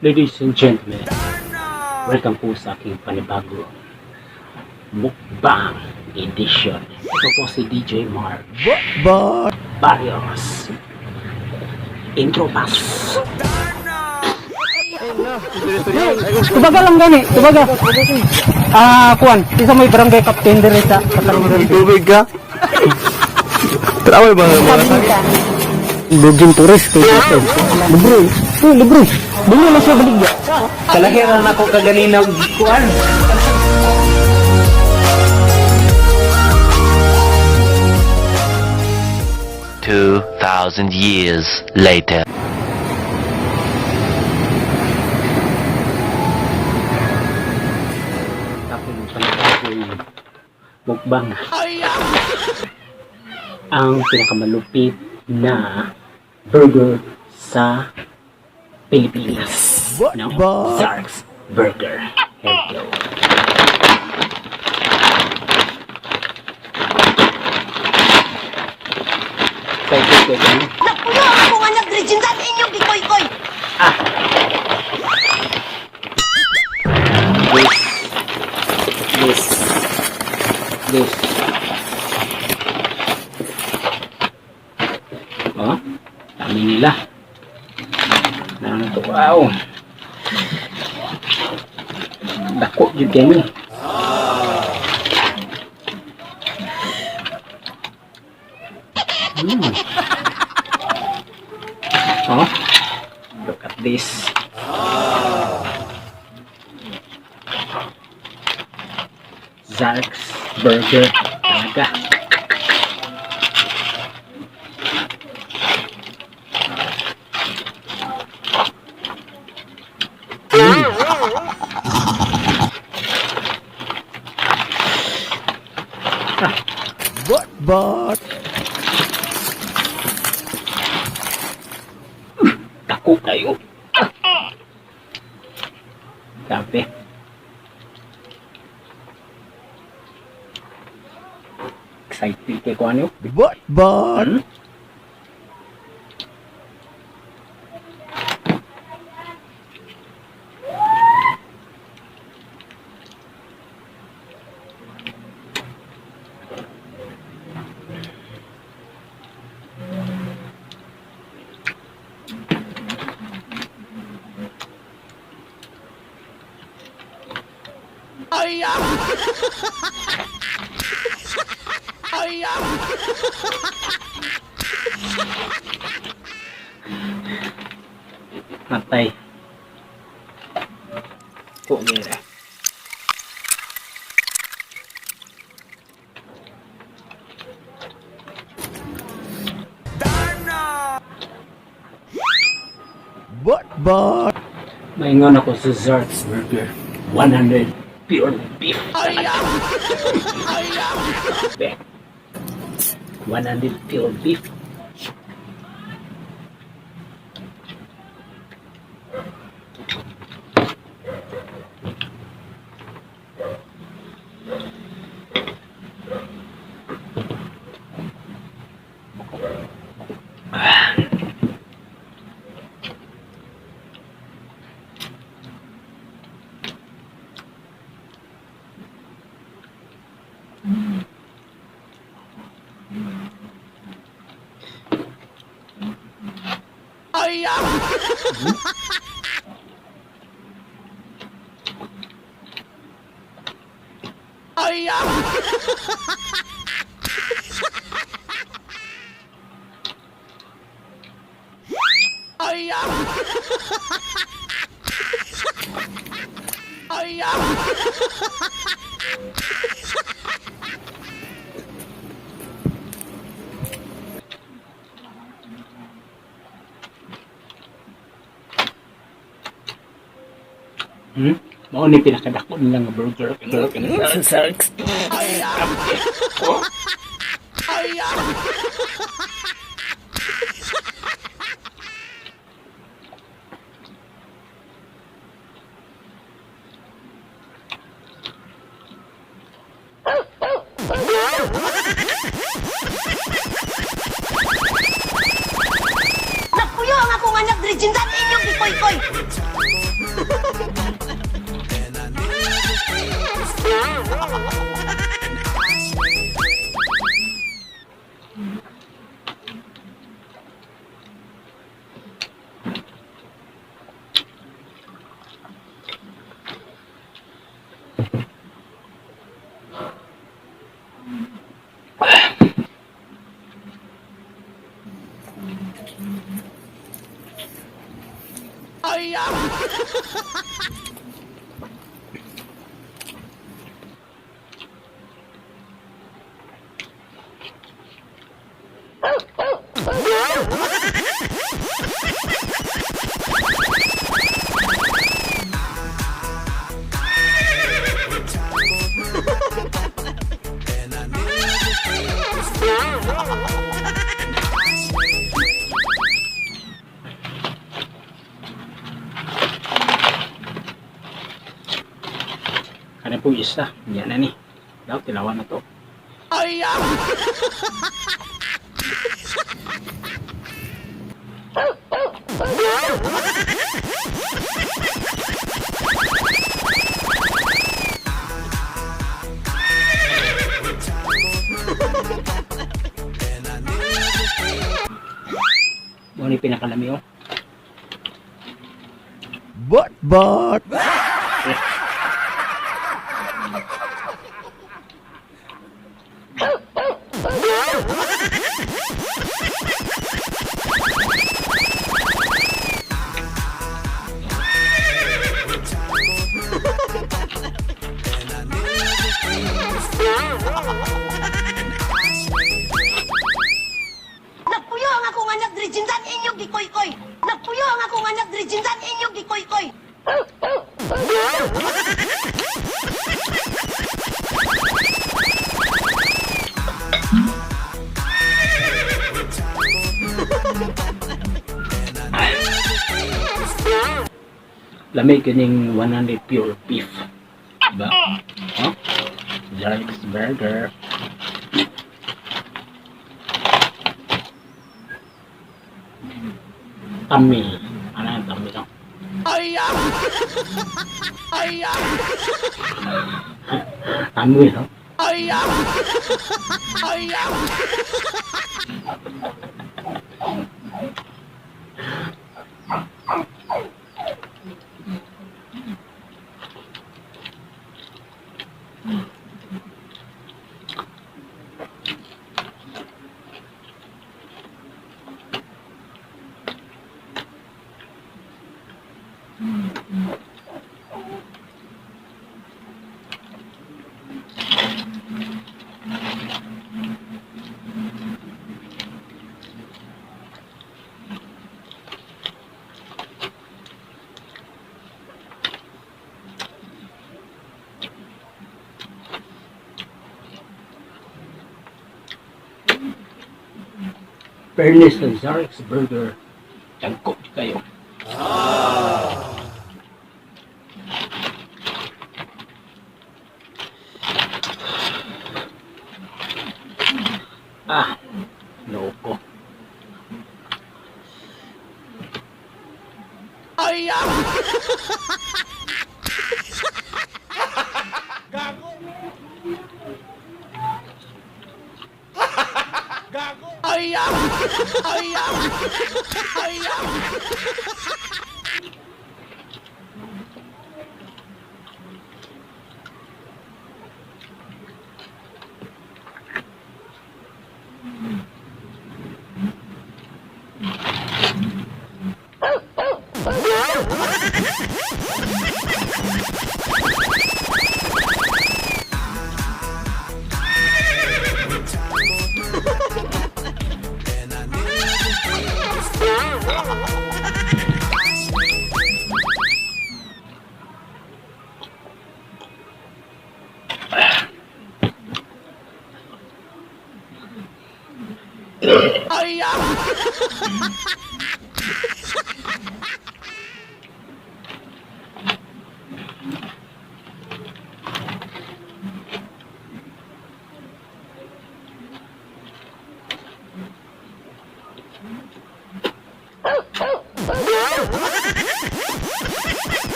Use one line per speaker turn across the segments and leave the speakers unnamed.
Ladies and gentlemen, welcome po sa aking panibago mukbang edition. Ito po si DJ Mark BARIOS. Intro pass.
Tubaga lang gani, tubaga. Kuan, isa may barangay captain dire sa Katarungan.
Tubig ka? Travel ba?
Bugin turis ko dito. Libre. Dili na siya baligya.
Kalahiran ako kaganina kuan.
$2,000 years later.
Aking panibagong mukbang. Ang pinakamalupit na burger sa Pilipinas. No? ZARK'S Burger. Here we go. Excited ko din.
Napuyo ako nga nag-regent sa inyong gikoy-koy.
This. Oh, dami nila. Wow. Dako yun kami. Oh, look at this. ZARK'S Burger talaga.
But
Dako kayo. Grabe. Excited kayo kung ano? Matay. Pumira. Maingon ako sa ZARK'S Burger. 100 pure beef. 100 pure beef. Mao ni pinakadako nila nga burger sa ZARK'S. Oh.
Napuyo ako nga nag-regent sa inyong gikoy-koy.
Ano po isa? Yan na ni. Daw, tilawan na to. Ano yung pinakalami oh?
But.
Nagpuyo ang akong anak dirijensan inyong gikoy-koy. Nagpuyo ang akong anak dirijensan inyong gikoy-koy.
Lamig kining 100 pure beef. Diba? Oh? ZARK'S burger. Tummy. Ano yung tummy to? Tummy to? Fairness ng ZARK'S burger. Tangkot kayo. Loko.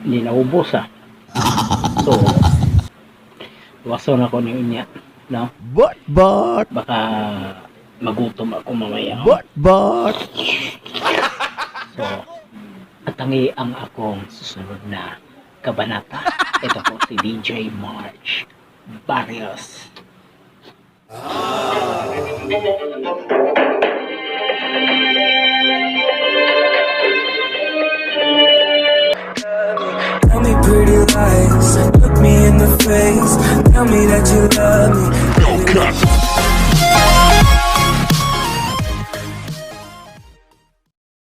Hindi naubos So, wason ako ng inya. No?
Bot.
Baka magutom ako mamaya.
Bot.
So, atangi ang akong susunod na kabanata. Ito po si DJ March BARIOS.